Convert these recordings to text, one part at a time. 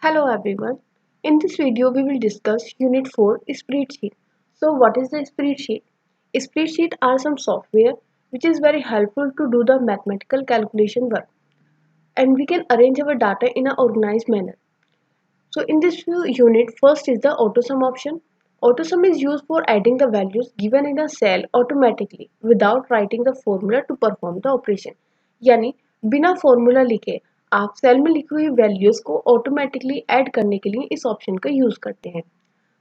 Hello everyone. In this video we will discuss Unit 4 Spreadsheet. So what is the spreadsheet? Spreadsheet are some software which is very helpful to do the mathematical calculation work and we can arrange our data in an organized manner. So in this unit first is the AutoSum option. AutoSum is used for adding the values given in a cell automatically without writing the formula to perform the operation. यानी बिना formula लिखे आप cell में लिखी हुई values को automatically add करने के लिए इस ऑप्शन का यूज करते हैं।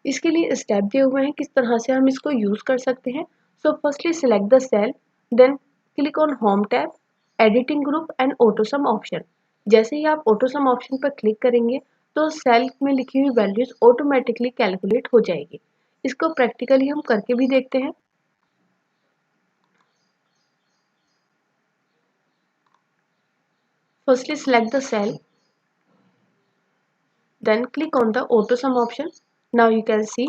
इसके लिए स्टेप दिए हुए हैं किस तरह से हम इसको यूज कर सकते हैं। So firstly select the cell, then click on home tab, editing group and autosum option. जैसे ही आप ऑटोसम ऑप्शन पर क्लिक करेंगे तो सेल में लिखी हुई वैल्यूज ऑटोमेटिकली कैलकुलेट हो जाएगी। इसको प्रैक्टिकली हम करके भी देखते हैं। Firstly, select the cell, then click on the AutoSum option. Now you can see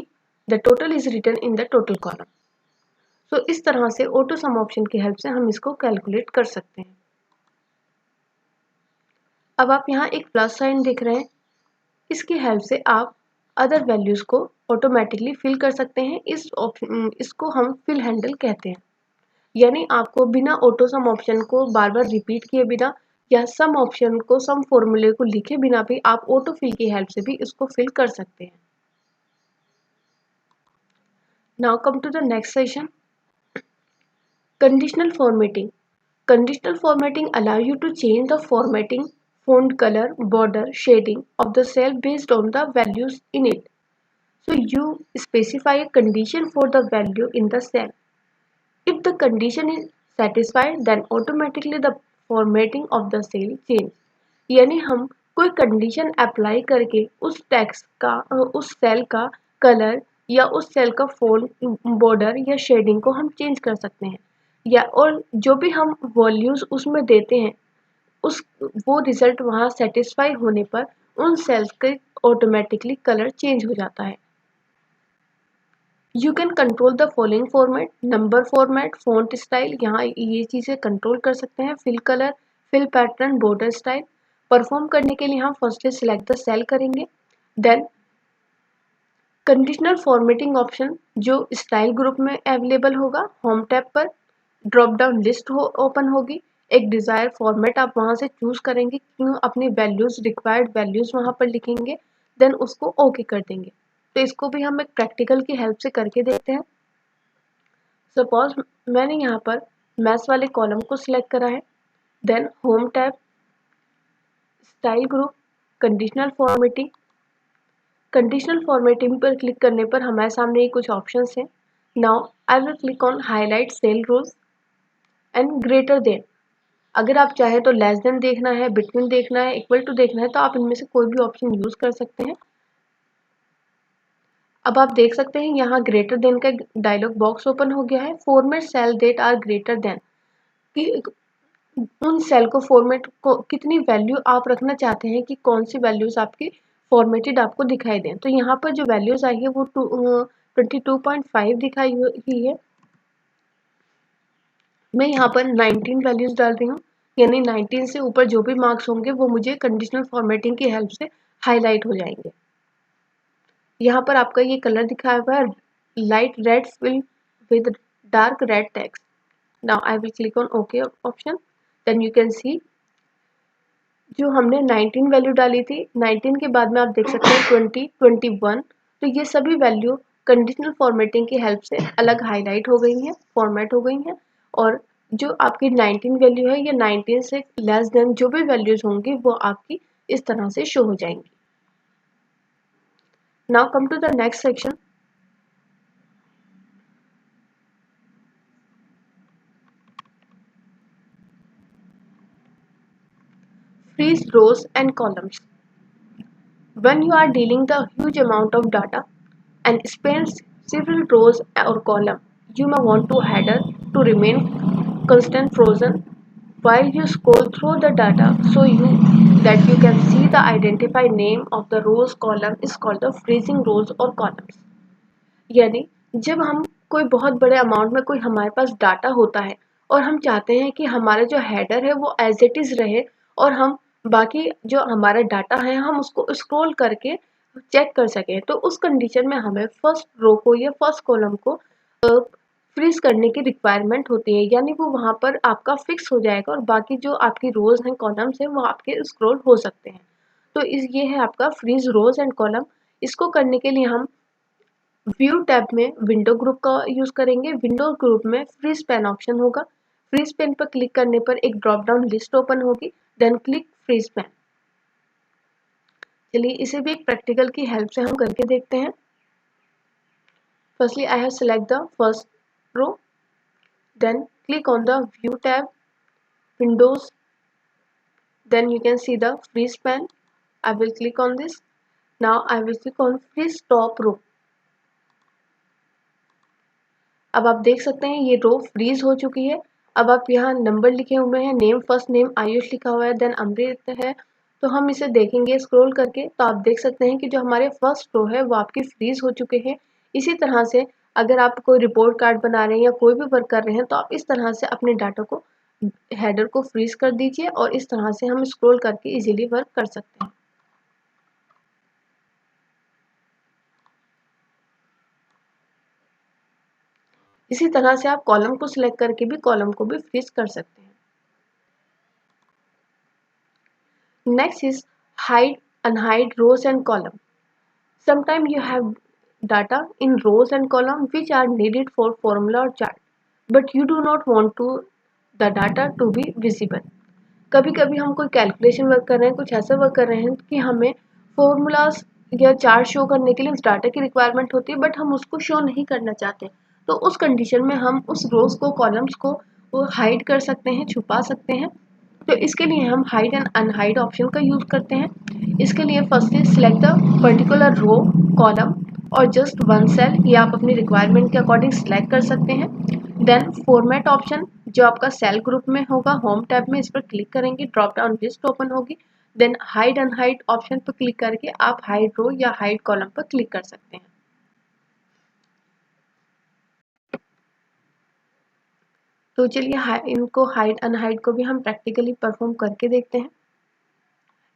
the total is written in the total column. So इस तरह से AutoSum option की हेल्प से हम इसको कैलकुलेट कर सकते हैं। अब आप यहाँ एक प्लस साइन देख रहे हैं, इसकी हेल्प से आप अदर वैल्यूज को ऑटोमेटिकली फिल कर सकते हैं। इसको हम फिल हैंडल कहते हैं, यानी आपको बिना ऑटोसम ऑप्शन को बार बार रिपीट किए बिना या सम ऑप्शन को सम फॉर्मूले को लिखे बिना भी आप ऑटो फिल की हेल्प से भी इसको फिल कर सकते हैं। Now come to the next session, conditional formatting. Conditional formatting allow you to change the formatting, font color, border, shading of the cell based on the values in it. So you specify a condition for the value in the cell. If the condition is satisfied, then automatically the formatting of the cell change. यानी हम कोई condition apply करके उस text का उस cell का colour या उस सेल का फॉन्ट, बॉर्डर या शेडिंग को हम चेंज कर सकते हैं, या और जो भी हम वैल्यूज उसमें देते हैं उस वो रिजल्ट वहाँ सेटिस्फाई होने पर उन सेल्स के ऑटोमेटिकली कलर चेंज हो जाता है। You can control the following format, number format, font style, यहाँ ये चीज़ें कंट्रोल कर सकते हैं। Fill colour, fill pattern, border style. Perform करने के लिए हम फर्स्टली सिलेक्ट द सेल करेंगे, देन कंडीशनल फॉर्मेटिंग ऑप्शन जो स्टाइल ग्रुप में अवेलेबल होगा, होम टैब पर ड्रॉप डाउन लिस्ट ओपन होगी। एक डिज़ायर फॉर्मेट आप वहाँ से चूज करेंगे, क्यों अपनी वैल्यूज रिक्वायर्ड वैल्यूज वहाँ पर लिखेंगे, देन उसको ओके कर देंगे। तो इसको भी हम एक प्रैक्टिकल की हेल्प से करके देखते हैं। सपोज मैंने यहाँ पर मैथ्स वाले कॉलम को सिलेक्ट करा है, then home tab, style group, conditional formatting. Conditional formatting पर क्लिक करने पर हमारे सामने ये कुछ ऑप्शंस हैं। Now I will click on highlight cell rows and greater than. अगर आप चाहें तो लेस देन देखना है, बिटवीन देखना है, इक्वल टू देखना है, तो आप इनमें से कोई भी ऑप्शन यूज कर सकते हैं। अब आप देख सकते हैं यहाँ ग्रेटर देन का डायलॉग बॉक्स ओपन हो गया है। Format cell that are greater than, कि उन सेल को फॉर्मेट को कितनी वैल्यू आप रखना चाहते हैं कि कौन सी वैल्यूज आपकी फॉर्मेटेड आपको दिखाई दें। तो यहाँ पर जो वैल्यूज आई है वो 22.5 दिखाई हुई है। मैं यहाँ पर 19 वैल्यूज डाल रही हूँ, यानी 19 से ऊपर जो भी मार्क्स होंगे वो मुझे कंडीशनल फॉर्मेटिंग की हेल्प से हाईलाइट हो जाएंगे। यहाँ पर आपका ये कलर दिखाया हुआ है, light red fill with dark red text. Now I will click on okay option, then you can see जो हमने 19 वैल्यू डाली थी, 19 के बाद में आप देख सकते हैं 20, 21, तो ये सभी वैल्यू कंडीशनल फॉर्मेटिंग की हेल्प से अलग हाईलाइट हो गई हैं, फॉर्मेट हो गई हैं। और जो आपकी 19 वैल्यू है या 19 से लेस देन जो भी वैल्यूज होंगी वो आपकी इस तरह से शो हो जाएंगी। Now come to the next section, freeze rows and columns. When you are dealing the huge amount of data and spans several rows or column, you may want to header to remain constant frozen while you scroll through the data, so that you can see the identify name of the rows column is called the freezing rows or columns. यानी जब हम कोई बहुत बड़े amount में कोई हमारे पास data होता है और हम चाहते हैं कि हमारा जो हेडर है वो एज इट इज रहे और हम बाकी जो हमारा डाटा है हम उसको स्क्रॉल करके चेक कर सकें, तो उस कंडीशन में हमें फर्स्ट रो को या फर्स्ट कॉलम को फ्रीज करने की रिक्वायरमेंट होती है, यानी वो वहाँ पर आपका फिक्स हो जाएगा और बाकी जो आपकी रोज हैं कॉलम्स हैं वो आपके स्क्रॉल हो सकते हैं। तो इस ये है आपका फ्रीज रोज एंड कॉलम। इसको करने के लिए हम व्यू टैब में विंडो ग्रुप का यूज करेंगे। विंडो ग्रुप में फ्रीज पेन ऑप्शन होगा। फ्रीज पेन पर क्लिक करने पर एक ड्रॉप डाउन लिस्ट ओपन होगी। Then click freeze pane. चलिए इसे भी एक प्रैक्टिकल की हेल्प से हम करके देखते हैं। Firstly I have select the first row, then click on the view tab, windows, then you can see the freeze pen. I will click on this. Now I will click on freeze top row. अब आप देख सकते हैं ये रो freeze हो चुकी है। अब आप यहाँ नंबर लिखे हुए हैं, नेम फर्स्ट नेम आयुष लिखा हुआ है, देन अमृत है। तो हम इसे देखेंगे स्क्रॉल करके, तो आप देख सकते हैं कि जो हमारे फर्स्ट रो है वो आपकी फ्रीज हो चुके हैं। इसी तरह से अगर आप कोई रिपोर्ट कार्ड बना रहे हैं या कोई भी वर्क कर रहे हैं तो आप इस तरह से अपने डाटा को हेडर को फ्रीज कर दीजिए और इस तरह से हम स्क्रॉल करके इजीली वर्क कर सकते हैं। इसी तरह से आप कॉलम को सिलेक्ट करके भी कॉलम को भी फ्रीज कर सकते हैं। Next is hide unhide rows and column. Sometimes you have data in rows and column which are needed for formula or chart, but you do not want to the data to be visible. कभी कभी हम कोई calculation work कर रहे हैं, कुछ ऐसा work कर रहे हैं कि हमें फॉर्मूलाज या चार्ट शो करने के लिए उस डाटा की रिक्वायरमेंट होती है बट हम उसको शो नहीं करना चाहते। तो उस कंडीशन में हम उस रोज को कॉलम्स को वो हाइड कर सकते हैं, छुपा सकते हैं। तो इसके लिए हम हाइड एंड अनहाइड ऑप्शन का यूज करते हैं। इसके लिए firstly select the particular row column और जस्ट वन सेल, ये आप अपनी रिक्वायरमेंट के अकॉर्डिंग सिलेक्ट कर सकते हैं। देन फॉर्मेट ऑप्शन जो आपका सेल ग्रुप में होगा, होम टैब में इस पर क्लिक करेंगे, ड्रॉप डाउन लिस्ट ओपन होगी। देन हाइड अनहाइड ऑप्शन पर क्लिक करके आप हाइड रो या हाइड कॉलम पर क्लिक कर सकते हैं। तो चलिए इनको हाइड अनहाइड को भी हम प्रैक्टिकली परफॉर्म करके देखते हैं।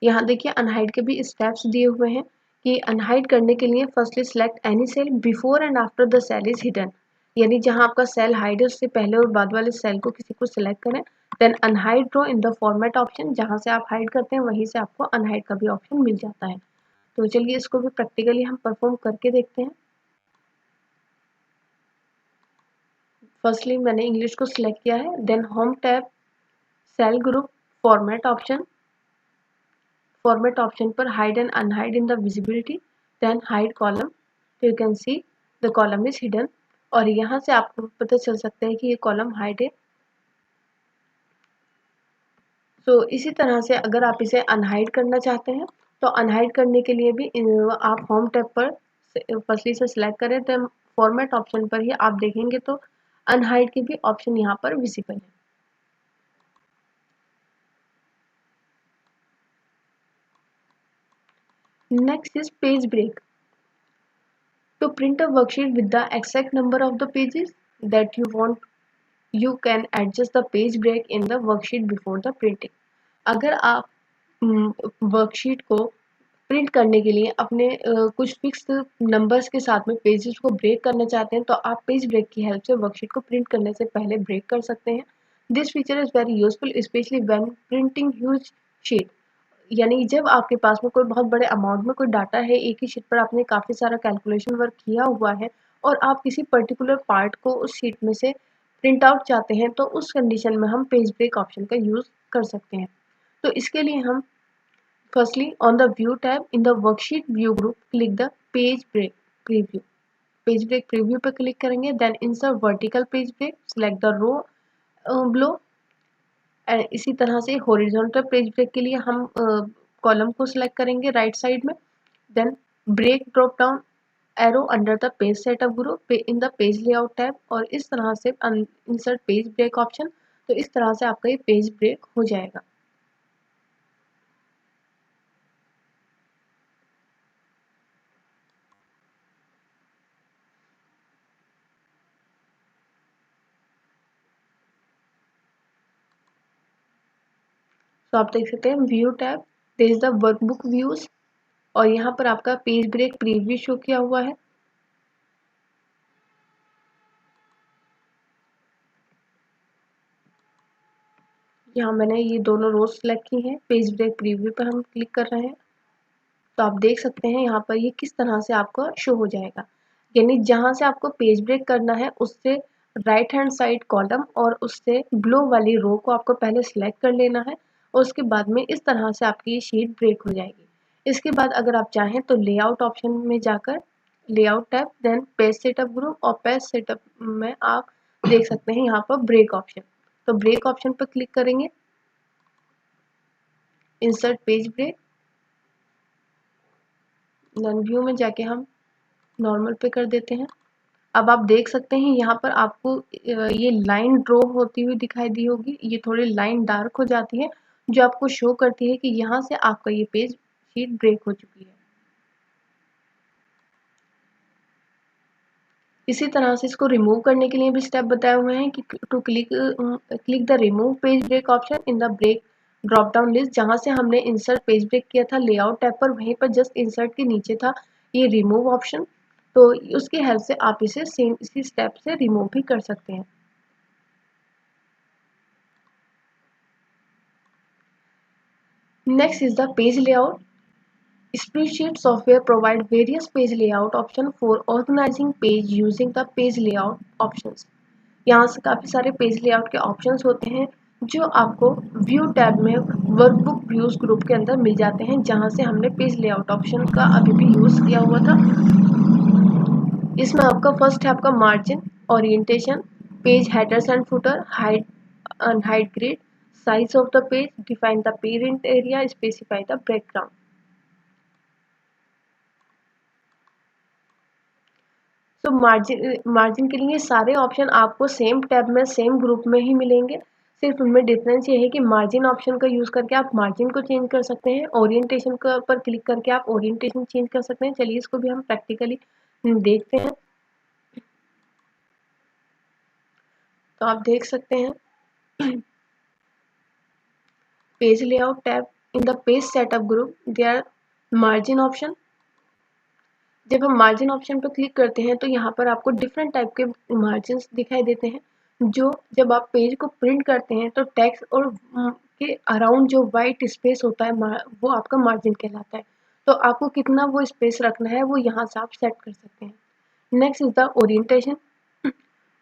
यहाँ देखिए अनहाइड के भी स्टेप्स दिए हुए हैं कि अनहाइड करने के लिए firstly select any cell before and after the cell is hidden, यानी जहाँ आपका सेल हाइड है उससे पहले और बाद वाले सेल को किसी को सिलेक्ट करें। Then unhide row in the format option, जहाँ से आप हाइड करते हैं वहीं से आपको अनहाइड का भी ऑप्शन मिल जाता है। तो चलिए इसको भी प्रैक्टिकली हम परफॉर्म करके देखते हैं। फर्स्टली मैंने इंग्लिश को सिलेक्ट किया है, then home tab, cell group, format option, format option पर hide and unhide in the visibility, then hide column. तो you can see the column is hidden और यहाँ से आपको पता चल सकता है कि ये कॉलम हाइड है। तो इसी तरह से अगर आप इसे अनहाइड करना चाहते हैं तो अनहाइड करने के लिए भी आप होम टैब पर फर्स्टली से सिलेक्ट करें, तो फॉर्मेट ऑप्शन पर ही आप देखेंगे तो अनहाइड की भी ऑप्शन यहाँ पर विजिबल है। Next is page break. To print a worksheet with the exact number of the pages that you want, you can adjust the page break in the worksheet before the printing. अगर आप worksheet को print करने के लिए अपने कुछ fix numbers के साथ में पेजेस को ब्रेक करना चाहते हैं तो आप पेज ब्रेक की हेल्प से वर्कशीट को प्रिंट करने से पहले ब्रेक कर सकते हैं। This feature is very useful specially when printing huge sheet, यानी जब आपके पास में कोई बहुत बड़े अमाउंट में कोई डाटा है, एक ही शीट पर आपने काफ़ी सारा कैलकुलेशन वर्क किया हुआ है और आप किसी पर्टिकुलर पार्ट को उस शीट में से प्रिंट आउट चाहते हैं, तो उस कंडीशन में हम पेज ब्रेक ऑप्शन का यूज़ कर सकते हैं। तो इसके लिए हम firstly on the view tab in the worksheet view group click the page break preview. Page break preview पर क्लिक करेंगे, then insert vertical page break, select the row below. इसी तरह से हॉरिजॉन्टल पेज ब्रेक के लिए हम column को select करेंगे राइट साइड में, then break drop down arrow under the page setup group in the page layout tab और इस तरह से इंसर्ट पेज ब्रेक ऑप्शन। तो इस तरह से आपका ये पेज ब्रेक हो जाएगा। तो आप देख सकते हैं view tab, this is the workbook views, और यहाँ पर आपका पेज ब्रेक प्रीव्यू शो किया हुआ है। यहाँ मैंने ये दोनों रोज सेलेक्ट की हैं। पेज ब्रेक प्रीव्यू पर हम क्लिक कर रहे हैं तो आप देख सकते हैं यहाँ पर ये किस तरह से आपको शो हो जाएगा। यानी जहाँ से आपको पेज ब्रेक करना है उससे राइट हैंड साइड कॉलम और उससे ब्लो वाली रो को आपको पहले सिलेक्ट कर लेना है, और उसके बाद में इस तरह से आपकी ये शीट ब्रेक हो जाएगी। इसके बाद अगर आप चाहें तो लेआउट ऑप्शन में जाकर layout tab, then page setup group, और पेज सेटअप में आप देख सकते हैं यहाँ पर ब्रेक ऑप्शन। तो ब्रेक ऑप्शन पर क्लिक करेंगे, insert page break, then view में जाके हम नॉर्मल पे कर देते हैं। अब आप देख सकते हैं यहाँ पर आपको ये लाइन ड्रॉ होती हुई दिखाई दी होगी, ये थोड़ी लाइन डार्क हो जाती है जो आपको शो करती है कि यहाँ से आपका ये पेज शीट ब्रेक हो चुकी है। इसी तरह से इसको रिमूव करने के लिए भी स्टेप बताए हुए हैं कि to click the remove page break option in the break drop down list. जहाँ से हमने इंसर्ट पेज ब्रेक किया था लेआउट टैब पर, वहीं पर जस्ट इंसर्ट के नीचे था ये रिमूव ऑप्शन, तो उसकी हेल्प से आप इसे सेम इसी स्टेप से रिमूव भी कर सकते हैं। Next is the page layout. Spreadsheet software provide various page layout option for organizing page using the page layout options. यहाँ से काफ़ी सारे पेज लेआउट के ऑप्शंस होते हैं जो आपको व्यू टैब में वर्कबुक व्यूज ग्रुप के अंदर मिल जाते हैं, जहाँ से हमने पेज लेआउट ऑप्शन का अभी भी यूज़ किया हुआ था। इसमें आपका फर्स्ट है आपका margin, orientation, page headers and footer, hide and hide grid, size of the page, define the parent area, specify the background. तो मार्जिन के लिए सारे ऑप्शन आपको सेम टैब में सेम ग्रुप में ही मिलेंगे, सिर्फ उनमें डिफरेंस ये है कि मार्जिन ऑप्शन का यूज़ करके आप मार्जिन को चेंज कर सकते हैं, ओरिएंटेशन पर क्लिक करके आप ओरिएंटेशन चेंज कर सकते हैं। चलिए इसको भी हम प्रैक्टिकली देखते हैं। तो आप देख सकते हैं page layout tab, in the page setup group there margin option. जब हम मार्जिन ऑप्शन पर क्लिक करते हैं तो यहाँ पर आपको डिफरेंट टाइप के मार्जिन दिखाई देते हैं, जो जब आप पेज को प्रिंट करते हैं तो टेक्स्ट और के अराउंड जो वाइट स्पेस होता है वो आपका मार्जिन कहलाता है। तो आपको कितना वो स्पेस रखना है वो यहाँ से आप सेट कर सकते हैं। Next is the orientation.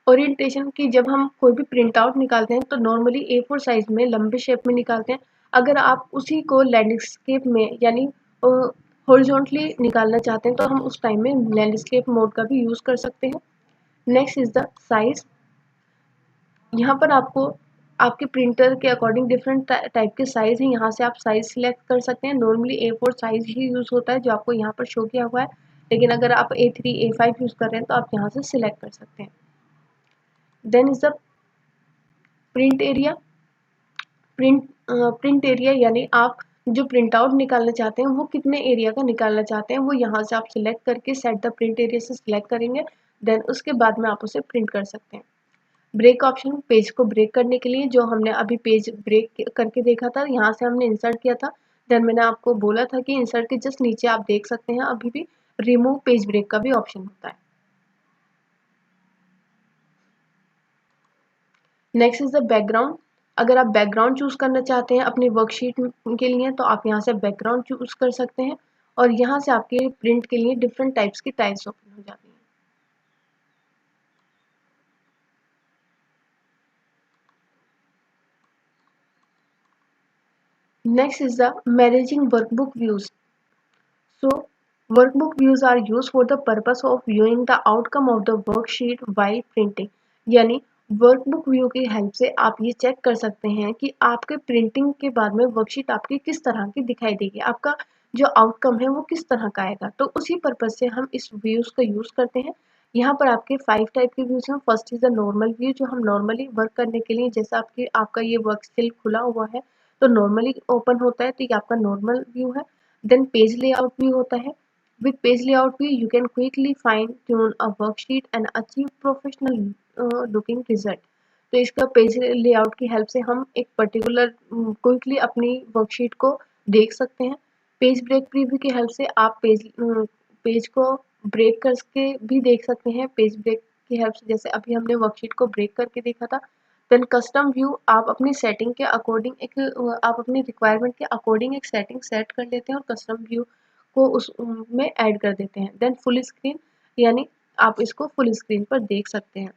Orientation की जब हम कोई भी प्रिंट आउट निकालते हैं तो नॉर्मली A4 साइज में लंबे शेप में निकालते हैं। अगर आप उसी को लैंडस्केप में यानी हॉरिजॉन्टली निकालना चाहते हैं तो हम उस टाइम में लैंडस्केप मोड का भी यूज़ कर सकते हैं। Next is the size. यहाँ पर आपको आपके प्रिंटर के अकॉर्डिंग डिफरेंट टाइप के साइज़ हैं, यहाँ से आप साइज़ सिलेक्ट कर सकते हैं। नॉर्मली A4 साइज़ ही यूज़ होता है जो आपको यहाँ पर शो किया हुआ है, लेकिन अगर आप A3 A5 यूज़ कर रहे हैं तो आप यहाँ से सिलेक्ट कर सकते हैं। Then is the print area. Print area यानी आप जो प्रिंट आउट निकालना चाहते हैं वो कितने एरिया का निकालना चाहते हैं वो यहाँ से आप सिलेक्ट करके सेट द प्रिंट एरिया से सिलेक्ट करेंगे, देन उसके बाद में आप उसे प्रिंट कर सकते हैं। ब्रेक ऑप्शन, पेज को ब्रेक करने के लिए, जो हमने अभी पेज ब्रेक करके देखा था, यहाँ से हमने इंसर्ट किया था, देन मैंने आपको बोला था कि इंसर्ट के जस्ट नीचे आप देख सकते हैं अभी भी रिमूव पेज ब्रेक का भी ऑप्शन होता है। Next is the background. अगर आप बैकग्राउंड चूज करना चाहते हैं अपनी वर्कशीट के लिए तो आप यहाँ से बैकग्राउंड चूज कर सकते हैं, और यहाँ से आपके प्रिंट के लिए डिफरेंट टाइप्स की टाइल्स ओपन हो जाती हैं। Next is the managing workbook views. So, workbook views are used for the purpose of viewing the outcome of the worksheet while printing. यानी वर्कबुक व्यू की हेल्प से आप ये चेक कर सकते हैं कि आपके प्रिंटिंग के बाद में वर्कशीट आपकी किस तरह की दिखाई देगी, आपका जो आउटकम है वो किस तरह का आएगा। तो उसी पर्पज से हम इस व्यूज़ का यूज़ करते हैं। यहाँ पर आपके 5 टाइप के व्यूज़ हैं। First is the normal view, जो हम नॉर्मली वर्क करने के लिए, जैसा आपका ये वर्क स्टिल खुला हुआ है तो नॉर्मली ओपन होता है, तो ये आपका नॉर्मल व्यू है। देन पेज लेआउट व्यू होता है। With page layout view, you can quickly fine tune a worksheet and achieve professional looking result. तो इसका पेज लेआउट की हेल्प से हम एक पर्टिकुलर क्विकली अपनी वर्कशीट को देख सकते हैं। पेज ब्रेक प्रीव्यू की हेल्प से आप पेज को ब्रेक करके भी देख सकते हैं। पेज ब्रेक की हेल्प से जैसे अभी हमने वर्कशीट को ब्रेक करके देखा था। देन कस्टम व्यू, आप अपनी सेटिंग के अकॉर्डिंग आप अपनी रिक्वायरमेंट के अकॉर्डिंग एक सेटिंग सेट कर लेते हैं और कस्टम व्यू को उस में ऐड कर देते हैं। देन फुल स्क्रीन, यानी आप इसको फुल स्क्रीन पर देख सकते हैं।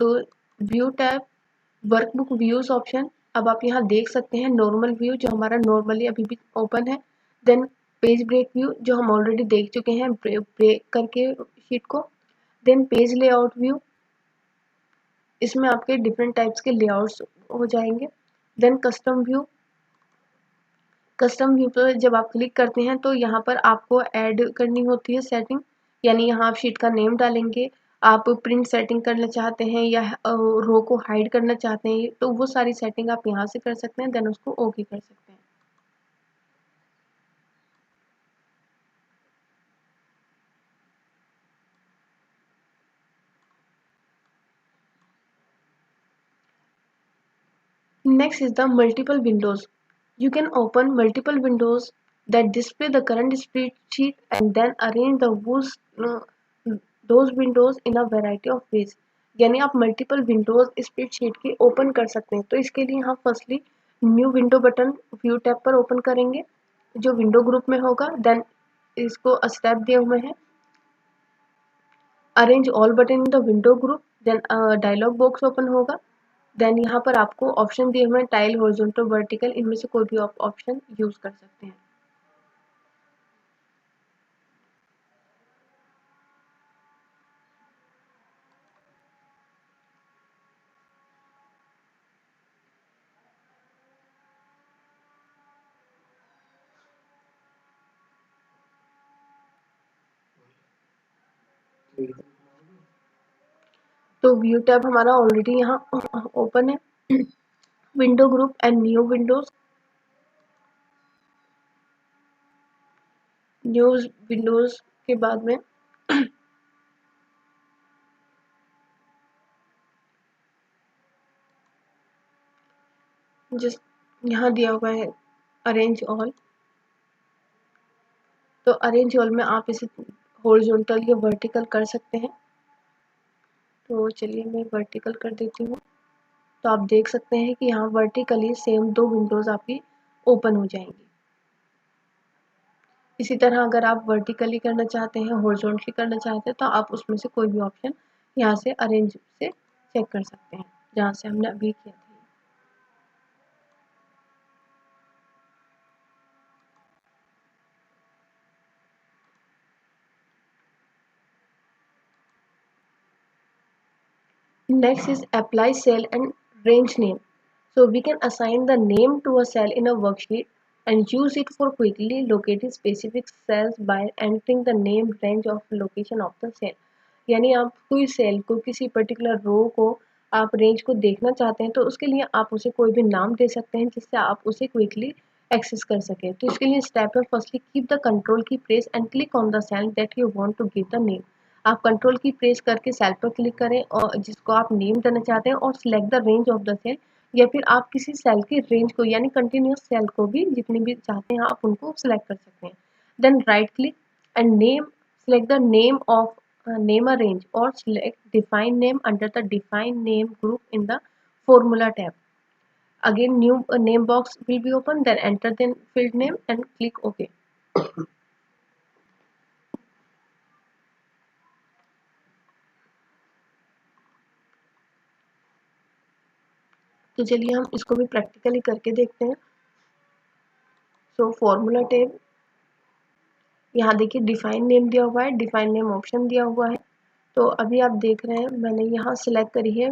तो view tab, workbook views option, अब आप यहाँ देख सकते हैं नॉर्मल व्यू जो हमारा नॉर्मली अभी भी ओपन है। देन पेज ब्रेक व्यू जो हम ऑलरेडी देख चुके हैं ब्रेक करके शीट को। देन पेज लेआउट व्यू, इसमें आपके डिफरेंट टाइप्स के लेआउट्स हो जाएंगे। Then custom view, custom view पर जब आप क्लिक करते हैं तो यहाँ पर आपको ऐड करनी होती है सेटिंग, यानी यहाँ आप शीट का नेम डालेंगे। आप प्रिंट सेटिंग करना चाहते हैं या रो को हाइड करना चाहते हैं तो वो सारी सेटिंग आप यहाँ से कर सकते हैं। देन उसको ओके कर सकते हैं। Next is the multiple windows. You can open multiple windows that display the current spreadsheet and then arrange those windows in a variety of ways. यानी आप मल्टीपल विंडोज स्प्रेडशीट की ओपन कर सकते हैं। तो इसके लिए हम firstly new window button view tab पर ओपन करेंगे जो विंडो ग्रुप में होगा। देन इसको स्टेप दिए हुए हैं, arrange all button in the window group. Then dialogue box open होगा। देन यहाँ पर आपको ऑप्शन दिए हुए हैं टाइल, हॉरिजॉन्टल, वर्टिकल, इनमें से कोई भी आप ऑप्शन यूज कर सकते हैं। तो व्यू टैब हमारा ऑलरेडी यहाँ ओपन है। Window group and new Windows, news Windows के बाद में जिस यहाँ दिया हुआ है अरेंज ऑल, तो अरेंज ऑल में आप इसे हॉरिजॉन्टल या वर्टिकल कर सकते हैं। तो चलिए मैं वर्टिकल कर देती हूँ। तो आप देख सकते हैं कि यहाँ वर्टिकली सेम दो विंडोज आपकी ओपन हो जाएंगी। इसी तरह अगर आप वर्टिकली करना चाहते हैं, हॉरिजॉन्टली करना चाहते हैं, तो आप उसमें से कोई भी ऑप्शन यहाँ से अरेंज से चेक कर सकते हैं जहाँ से हमने अभी किया था। Next is apply cell and range name. So we can assign the name to a cell in a worksheet and use it for quickly locating specific cells by entering the name range of location of the cell. यानी आप कोई cell को, किसी particular रो को आप range को देखना चाहते हैं तो उसके लिए आप उसे कोई भी नाम दे सकते हैं जिससे आप उसे क्विकली एक्सेस कर सकें। तो इसके लिए स्टेप है firstly keep the control key press and click on the cell that you want to give the name. आप कंट्रोल की प्रेस करके सेल पर क्लिक करें और जिसको आप नेम देना चाहते हैं और select the range of the cell, या फिर आप किसी सेल की रेंज को यानी कंटिन्यूस सेल को भी जितनी भी चाहते हैं आप उनको सिलेक्ट कर सकते हैं। Then right click and name, select the name of name a range or select define name under the define name group in the formula tab. Again new name box will be open, then enter the field name and click OK. तो चलिए हम इसको भी practically करके देखते हैं। So formula टेब, यहाँ देखिए डिफाइन नेम दिया हुआ है, डिफाइन नेम ऑप्शन दिया हुआ है। तो अभी आप देख रहे हैं मैंने यहाँ सिलेक्ट करी है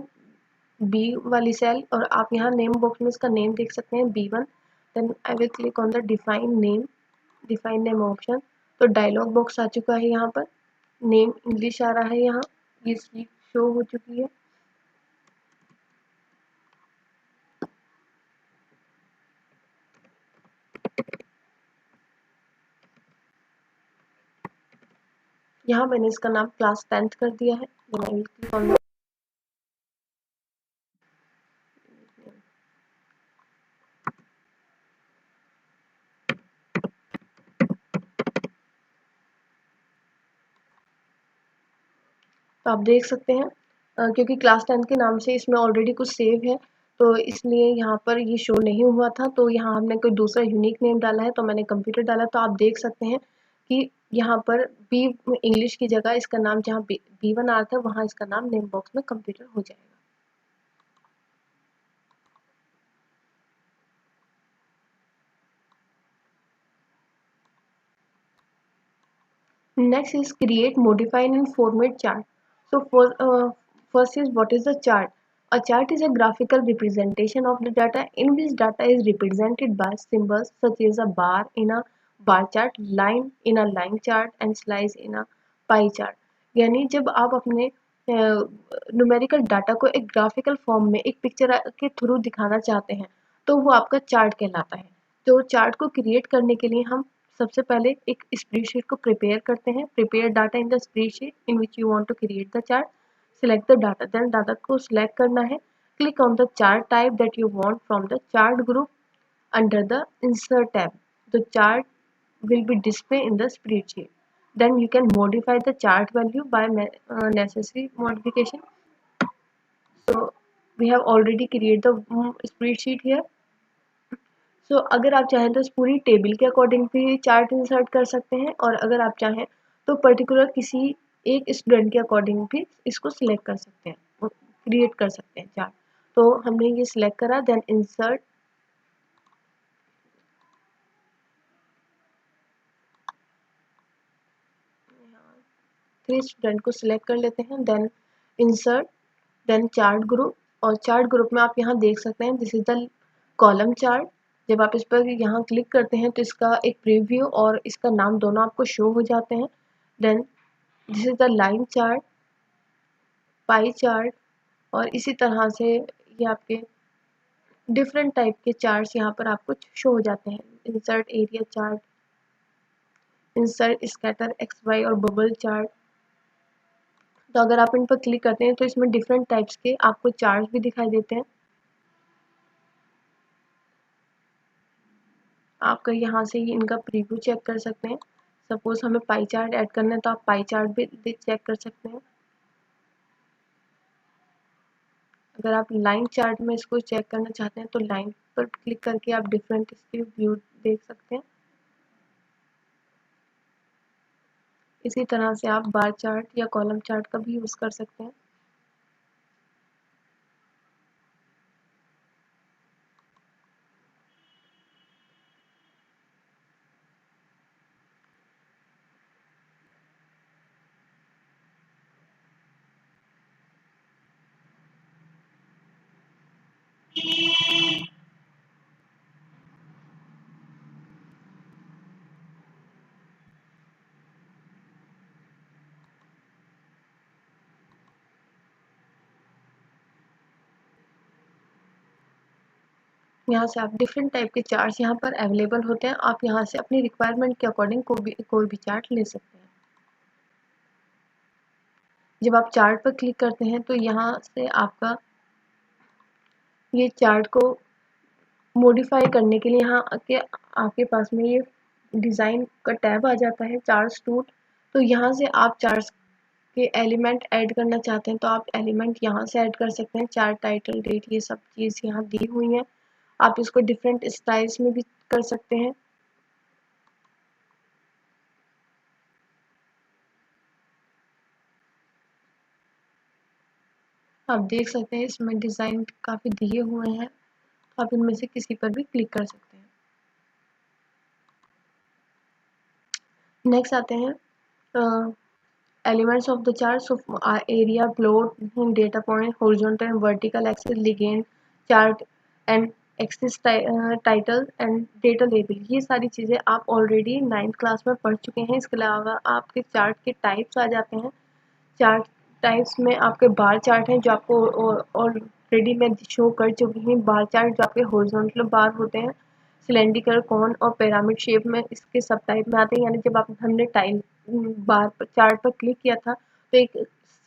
बी वाली सेल और आप यहाँ नेम बॉक्स में इसका नेम देख सकते हैं B1। Then I will click on the define name, define name option. तो डायलॉग बॉक्स आ चुका है, यहाँ पर नेम इंग्लिश आ रहा है, यहाँ ये शो हो चुकी है। यहाँ मैंने इसका नाम क्लास 10th कर दिया है। Then I will click on the तो आप देख सकते हैं क्योंकि क्लास 10 के नाम से इसमें ऑलरेडी कुछ सेव है, तो इसलिए यहाँ पर ये शो नहीं हुआ था। तो यहाँ हमने कोई दूसरा यूनिक नेम डाला है, तो मैंने कंप्यूटर डाला। तो आप देख सकते हैं कि यहाँ पर बी इंग्लिश की जगह इसका नाम जहाँ B1 आ रहा था, वहाँ इसका नाम नेम बॉक्स में कंप्यूटर हो जाएगा। Next is create, modify and format chart. So first is what is the chart? A chart is a graphical representation of the data in which data is represented by symbols such as a bar in a bar chart, line in a line chart and slice in a pie chart. यानी जब आप अपने numerical data को एक graphical form में एक picture के through दिखाना चाहते हैं, तो वो आपका चार्ट कहलाता है। तो चार्ट को क्रिएट करने के लिए हम सबसे पहले एक स्प्रेडशीट को प्रिपेयर करते हैं। Prepare data in the spreadsheet in which you want to create the chart. Select the data, then data को सिलेक्ट करना है। Click on the chart type that you want from the chart group under the insert tab. The chart will be displayed in the spreadsheet. Then you can modify the chart value by necessary modification. So we have already created the spreadsheet here. सो अगर आप चाहें तो इस पूरी table के according भी chart insert कर सकते हैं, और अगर आप चाहें तो पर्टिकुलर किसी एक स्टूडेंट के अकॉर्डिंग भी इसको सिलेक्ट कर सकते हैं, क्रिएट कर सकते हैं चार्ट। तो हमने ये सिलेक्ट करा, देन इंसर्ट, फिर स्टूडेंट को सिलेक्ट कर लेते हैं, then insert, then chart group. और चार्ट ग्रुप में आप यहाँ देख सकते हैं this is the column chart. जब आप इस पर यहाँ क्लिक करते हैं तो इसका एक प्रीव्यू और इसका नाम दोनों आपको शो हो जाते हैं। Then this is the line chart, pie chart, और इसी तरह से ये आपके डिफरेंट टाइप के चार्ट्स यहाँ पर आपको शो हो जाते हैं। Insert area chart, insert scatter X Y और बबल चार्ट। तो अगर आप इन पर क्लिक करते हैं तो इसमें डिफरेंट टाइप्स के आपको चार्ट्स भी दिखाई देते हैं। आप यहाँ से ही इनका प्रीव्यू चेक कर सकते हैं। सपोज हमें पाई चार्ट ऐड करना है तो आप पाई चार्ट भी चेक कर सकते हैं। अगर आप लाइन चार्ट में इसको चेक करना चाहते हैं तो लाइन पर क्लिक करके आप डिफरेंट इसके व्यू देख सकते हैं। इसी तरह से आप बार चार्ट या कॉलम चार्ट का भी यूज़ कर सकते हैं। यहाँ से आप डिफरेंट टाइप के चार्ट्स यहाँ पर अवेलेबल होते हैं। आप यहाँ से अपनी रिक्वायरमेंट के अकॉर्डिंग कोई भी चार्ट ले सकते हैं। जब आप चार्ट पर क्लिक करते हैं तो यहाँ से आपका ये चार्ट को मॉडिफाई करने के लिए यहाँ के आपके पास में ये डिज़ाइन का टैब आ जाता है, चार्ट्स टूल। तो यहाँ से आप चार्ट्स के एलिमेंट ऐड करना चाहते हैं तो आप एलिमेंट यहाँ से ऐड कर सकते हैं। चार्ट टाइटल, डेट, ये सब चीज़ यहाँ दी हुई हैं। आप इसको डिफरेंट स्टाइल्स में भी कर सकते हैं। आप देख सकते हैं इसमें डिज़ाइन काफ़ी दिए हुए हैं, आप इनमें से किसी पर भी क्लिक कर सकते हैं। नेक्स्ट आते हैं elements of the chart. So area, plot, data point, horizontal and vertical axis, ligand, chart and axis title and data label। ये सारी चीज़ें आप ऑलरेडी 9th क्लास में पढ़ चुके हैं। इसके अलावा आपके चार्ट के टाइप्स आ जाते हैं। चार्ट टाइप्स में आपके बार चार्ट हैं जो आपको ऑलरेडी मैं शो कर चुकी हूँ। बार चार्ट जो आपके हॉरिजॉन्टल बार होते हैं, सिलेंड्रिकल, कॉन और पिरामिड शेप में इसके सब टाइप में आते हैं। यानी जब आप हमने टाइम बार पर चार्ट पर क्लिक किया था तो एक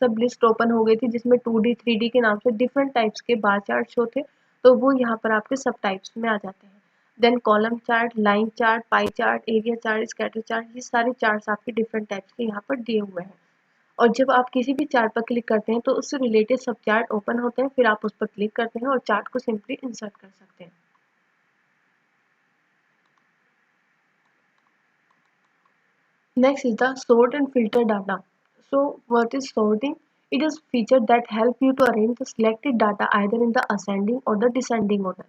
सब लिस्ट ओपन हो गई थी जिसमें 2D 3D के नाम से डिफरेंट टाइप्स के बार चार्ट शो थे, तो वो यहाँ पर आपके सब टाइप्स में आ जाते हैं। Then column chart, line chart, pie chart, area chart, scatter chart, ये सारे चार्ट्स आपके डिफरेंट टाइप्स के यहाँ पर दिए हुए हैं। और जब आप किसी भी चार्ट पर क्लिक करते हैं तो उससे रिलेटेड सब चार्ट ओपन होते हैं, फिर आप उस पर क्लिक करते हैं और चार्ट को सिंपली इंसर्ट कर सकते हैं। Next is the sort and filter data. So what is sorting? It is feature that help you to arrange the selected data either in the ascending or the descending order.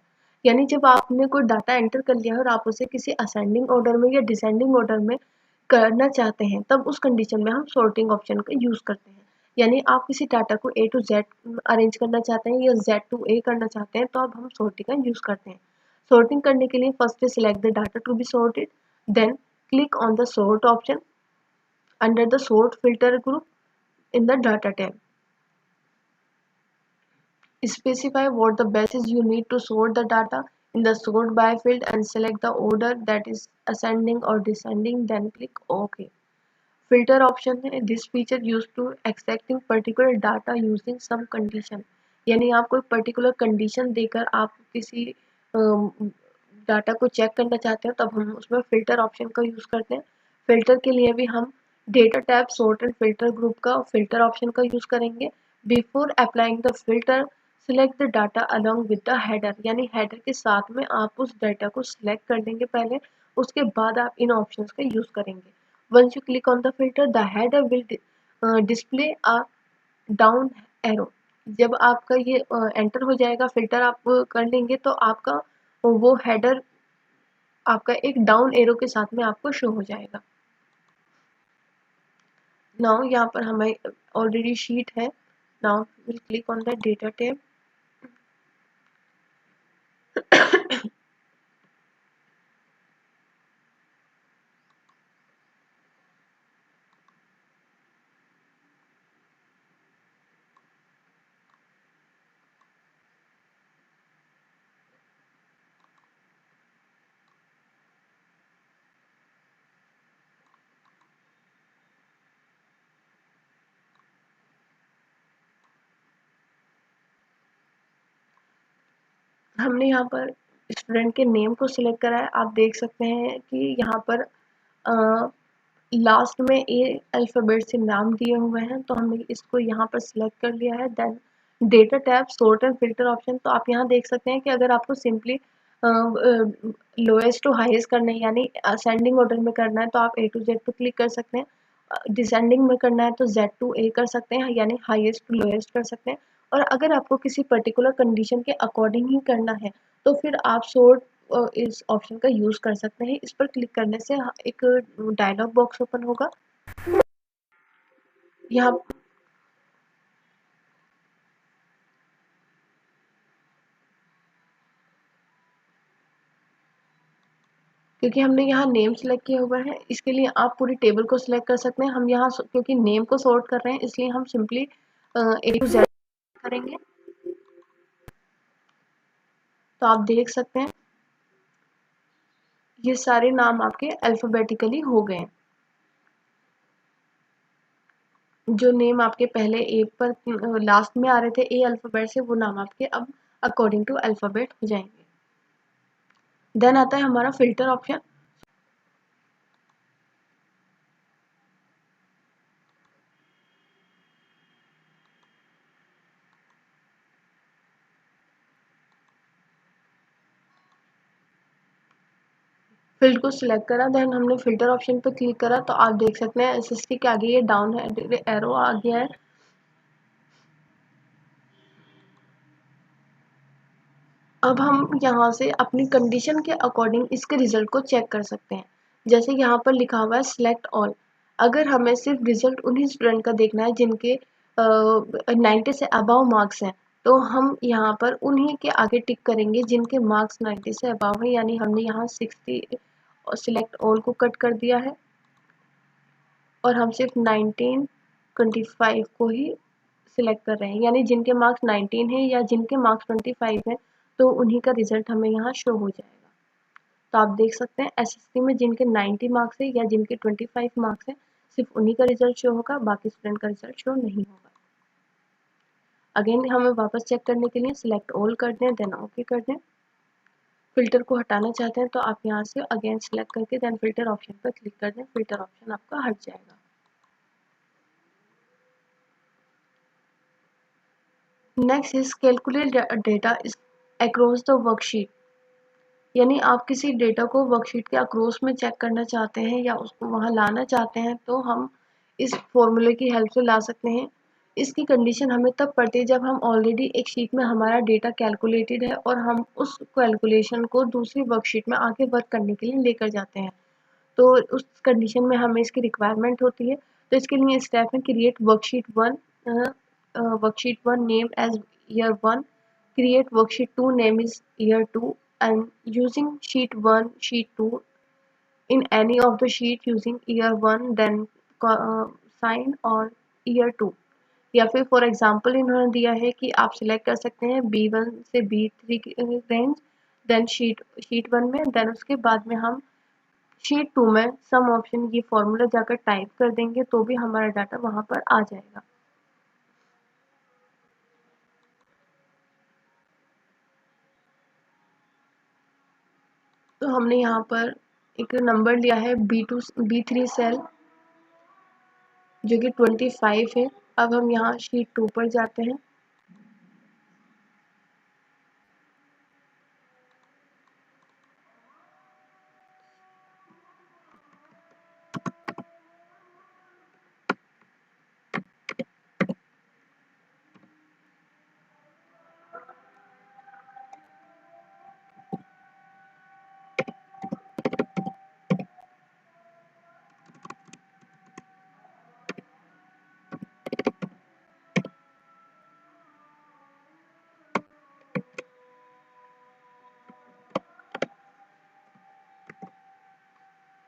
यानी जब आपने कोई data enter कर लिया है और आप उसे किसी असेंडिंग ऑर्डर में या डिसेंडिंग ऑर्डर में करना चाहते हैं, तब उस कंडीशन में हम सॉर्टिंग ऑप्शन का यूज करते हैं। यानी आप किसी डाटा को ए टू जेड अरेंज करना चाहते हैं या जेड टू ए करना चाहते हैं, तो अब हम सॉर्टिंग का यूज करते हैं। सॉर्टिंग करने के लिए first select the data to be sorted, then click on the sort option under the sort filter group in the data tab. Specify what the best is you need to sort the data in the sort by field and select the order that is ascending or descending, then click OK. Filter option है, this feature used to extracting particular data using some condition. यानी आप कोई particular condition देकर आप किसी data को check करना चाहते हैं, तब हम उसमें फिल्टर ऑप्शन का यूज़ करते हैं। फिल्टर के लिए भी हम data tab, sort and filter group का फिल्टर ऑप्शन का यूज़ करेंगे। Before applying the filter select the data along with the header, यानी हेडर के साथ में आप उस डाटा को सिलेक्ट कर लेंगे पहले, उसके बाद आप इन ऑप्शंस का यूज़ करेंगे। Once you click on the filter, the header will display a down arrow. जब आपका ये एंटर हो जाएगा, फिल्टर आप कर लेंगे, तो आपका वो हेडर आपका एक डाउन एरो के साथ में आपको शो हो जाएगा। नाउ यहाँ पर हमें ऑलरेडी शीट है। Now will click on the data tab. हमने यहाँ पर स्टूडेंट के नेम को सिलेक्ट करा है। आप देख सकते हैं कि यहाँ पर लास्ट में ए अल्फ़ाबेट से नाम दिए हुए हैं, तो हमने इसको यहाँ पर सिलेक्ट कर लिया है। Then data tab, sort and filter option, तो आप यहाँ देख सकते हैं कि अगर आपको सिंपली लोएस्ट टू हाईएस्ट करना है, यानी असेंडिंग ऑर्डर में करना है, तो आप ए टू जेड पर क्लिक कर सकते हैं। डिसेंडिंग में करना है तो जेड टू ए कर सकते हैं, यानी हाईएस्ट टू लोएस्ट कर सकते हैं। और अगर आपको किसी पर्टिकुलर कंडीशन के अकॉर्डिंग ही करना है, तो फिर आप सॉर्ट इस ऑप्शन का यूज़ कर सकते हैं। इस पर क्लिक करने से एक डायलॉग बॉक्स ओपन होगा। यहाँ क्योंकि हमने यहाँ नेम सेलेक्ट किया हुआ है, इसके लिए आप पूरी टेबल को सिलेक्ट कर सकते हैं। हम यहाँ क्योंकि नेम को सॉर्ट कर रहे हैं, इसलिए हम सिंपली ए टू जेड करेंगे। तो आप देख सकते हैं ये सारे नाम आपके अल्फ़ाबेटिकली हो गए हैं। जो नेम आपके पहले ए पर लास्ट में आ रहे थे ए अल्फ़ाबेट से, वो नाम आपके अब अकॉर्डिंग टू अल्फ़ाबेट हो जाएंगे। देन आता है हमारा फिल्टर ऑप्शन। फील्ड को सिलेक्ट करा, देन हमने फिल्टर ऑप्शन पर क्लिक करा, तो आप देख सकते हैं एसएसटी के आगे ये डाउन एरो आ गया है। अब हम यहाँ से अपनी कंडीशन के अकॉर्डिंग इसके रिजल्ट को चेक कर सकते हैं। जैसे यहाँ पर लिखा हुआ है सिलेक्ट ऑल। अगर हमें सिर्फ रिजल्ट उन्हीं स्टूडेंट का देखना है जिनके 90 से अबव मार्क्स हैं, तो हम यहाँ पर उन्हीं के आगे टिक करेंगे जिनके मार्क्स 90 से अबव है। यानी हमने यहाँ 60 सिलेक्ट ऑल को कट कर दिया है और हम सिर्फ 19, 25 को ही सिलेक्ट कर रहे हैं। यानी जिनके मार्क्स 19 है या जिनके मार्क्स 25 हैं, तो उन्हीं का रिजल्ट हमें यहाँ शो हो जाएगा। तो आप देख सकते हैं एसएसटी में जिनके 90 मार्क्स है या जिनके 25 मार्क्स है सिर्फ उन्हीं का रिजल्ट शो होगा, बाकी स्टूडेंट का रिजल्ट शो नहीं होगा। अगेन हमें वापस चेक करने के लिए सिलेक्ट ऑल कर दें, देन ओके कर दें। फिल्टर को हटाना चाहते हैं तो आप यहाँ से अगेन सिलेक्ट करके देन फिल्टर ऑप्शन पर क्लिक कर दें, फिल्टर ऑप्शन आपका हट जाएगा। Next is calculate data across the worksheet, यानी आप किसी डेटा को वर्कशीट के अक्रॉस में चेक करना चाहते हैं या उसको वहां लाना चाहते हैं तो हम इस फॉर्मूले की हेल्प से ला सकते हैं। इसकी कंडीशन हमें तब पड़ती है जब हम ऑलरेडी एक शीट में हमारा डेटा कैलकुलेटेड है और हम उस कैलकुलेशन को दूसरी वर्कशीट में आगे वर्क करने के लिए लेकर जाते हैं, तो उस कंडीशन में हमें इसकी रिक्वायरमेंट होती है। तो इसके लिए स्टेप है create worksheet one name as year one, create worksheet 2 name is year 2, and using sheet 1 sheet 2 in any of the sheet using year 1 then sign और year 2, या फिर फॉर एग्जांपल इन्होंने दिया है कि आप सिलेक्ट कर सकते हैं B1 से B3 की रेंज, देन शीट 1 में, देन उसके बाद में हम शीट 2 में सम ऑप्शन ये फॉर्मूला जाकर टाइप कर देंगे तो भी हमारा डाटा वहां पर आ जाएगा। तो हमने यहाँ पर एक नंबर लिया है B3 सेल जो कि 25 है। अब हम यहाँ शीट 2 पर जाते हैं।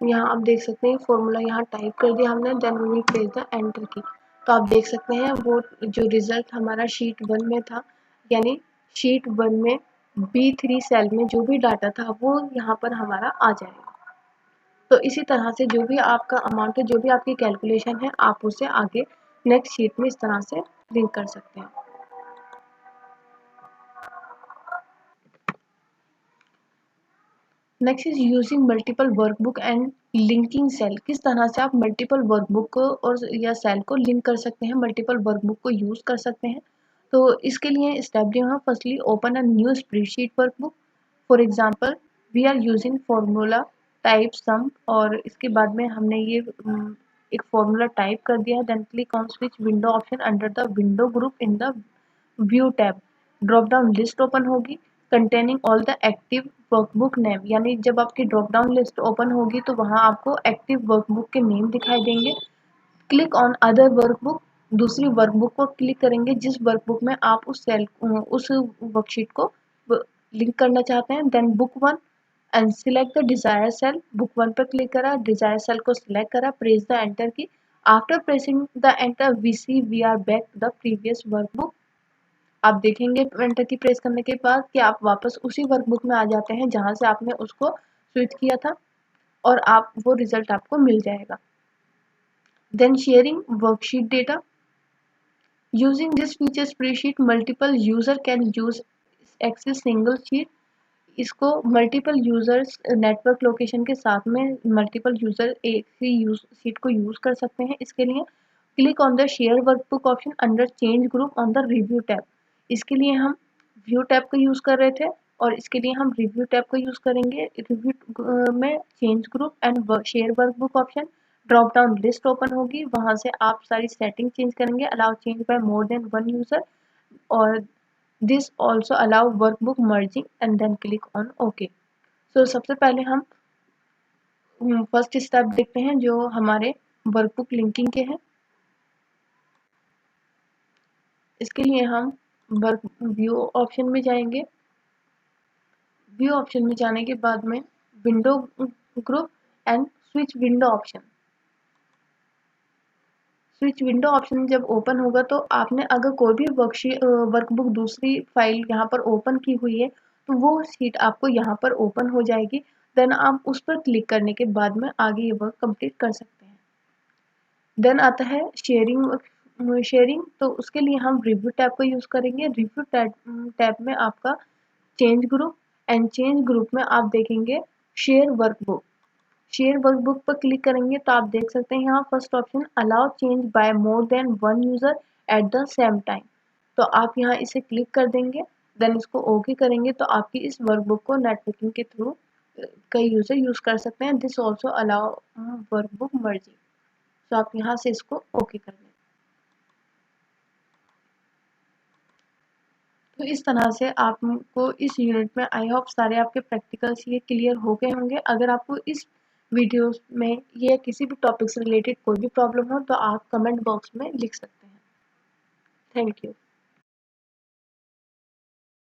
यहाँ आप देख सकते हैं फॉर्मूला यहाँ टाइप कर दिया हमने, then we will press the enter key. तो आप देख सकते हैं वो जो रिजल्ट हमारा शीट 1 में था, यानी शीट 1 में B3 सेल में जो भी डाटा था वो यहाँ पर हमारा आ जाएगा। तो इसी तरह से जो भी आपका अमाउंट है, जो भी आपकी कैलकुलेशन है, आप उसे आगे नेक्स्ट शीट में इस तरह से लिंक कर सकते हैं। Next is using multiple workbook and linking cell. किस तरह से आप मल्टीपल वर्कबुक को और या सेल को लिंक कर सकते हैं, मल्टीपल वर्कबुक को यूज कर सकते हैं। तो इसके लिए स्टेप दिए हैं, firstly open a new spreadsheet workbook. For example we are using formula type sum, और इसके बाद में हमने ये एक फॉर्मूला टाइप कर दिया है। Then click on switch window option under the window group in the view tab. Drop down list open होगी containing all the active workbook name, यानी जब आपकी ड्रॉप डाउन लिस्ट ओपन होगी तो वहां आपको एक्टिव वर्कबुक के नेम दिखाई देंगे। क्लिक ऑन अदर वर्कबुक, दूसरी वर्कबुक को क्लिक करेंगे जिस वर्कबुक में आप उस वर्कशीट को लिंक करना चाहते हैं। Then book one and select the desire cell. Book one पर क्लिक करा, डिजायर सेल को सिलेक्ट करा, press the enter key. After pressing the enter we see we are back to the previous workbook. आप देखेंगे enter की press करने के बाद कि आप वापस उसी वर्कबुक में आ जाते हैं जहां से आपने उसको स्विच किया था, और आप वो रिजल्ट आपको मिल जाएगा। Then sharing worksheet data using this feature spreadsheet multiple user can use access single sheet. इसको मल्टीपल यूजर्स नेटवर्क लोकेशन के साथ में मल्टीपल यूजर एक ही शीट को यूज कर सकते हैं। इसके लिए click on the share workbook option under change group on the review tab. इसके लिए हम व्यू टैब का यूज कर रहे थे और इसके लिए हम रिव्यू टैब का यूज करेंगे। रिव्यू में change group and share workbook option, drop down list open होगी, वहां से आप सारी सेटिंग चेंज करेंगे, allow change by more than one user, और this also allow workbook merging and then click on okay. So सबसे पहले हम फर्स्ट स्टेप देखते हैं जो हमारे वर्कबुक लिंकिंग के हैं। इसके लिए हम वर्क व्यू ऑप्शन में जाएंगे। व्यू ऑप्शन में जाने के बाद में window group and switch window option. Switch window option जब ओपन होगा तो आपने अगर कोई भी वर्कबुक दूसरी फाइल यहाँ पर ओपन की हुई है तो वो शीट आपको यहाँ पर ओपन हो जाएगी। देन आप उस पर क्लिक करने के बाद में आगे ये वर्क कंप्लीट कर सकते हैं। देन आता है शेयरिंग, तो उसके लिए हम रिव्यू टैब का यूज़ करेंगे। रिव्यू टैब में आपका change group, and change group में आप देखेंगे शेयर वर्कबुक। शेयर वर्कबुक पर क्लिक करेंगे तो आप देख सकते हैं यहाँ first option allow change by more than one user at the same time. तो आप यहाँ इसे क्लिक कर देंगे, देन इसको ओके करेंगे तो आपकी इस वर्कबुक को नेटवर्किंग के थ्रू कई यूज़र यूज़ कर सकते हैं। This also allow workbook merging. तो आप यहाँ से इसको ओके कर दें। तो इस तरह से आपको इस यूनिट में आई होप सारे आपके प्रैक्टिकल्स ये क्लियर हो गए होंगे। अगर आपको इस वीडियो में ये किसी भी टॉपिक से रिलेटेड कोई भी प्रॉब्लम हो तो आप कमेंट बॉक्स में लिख सकते हैं। Thank you.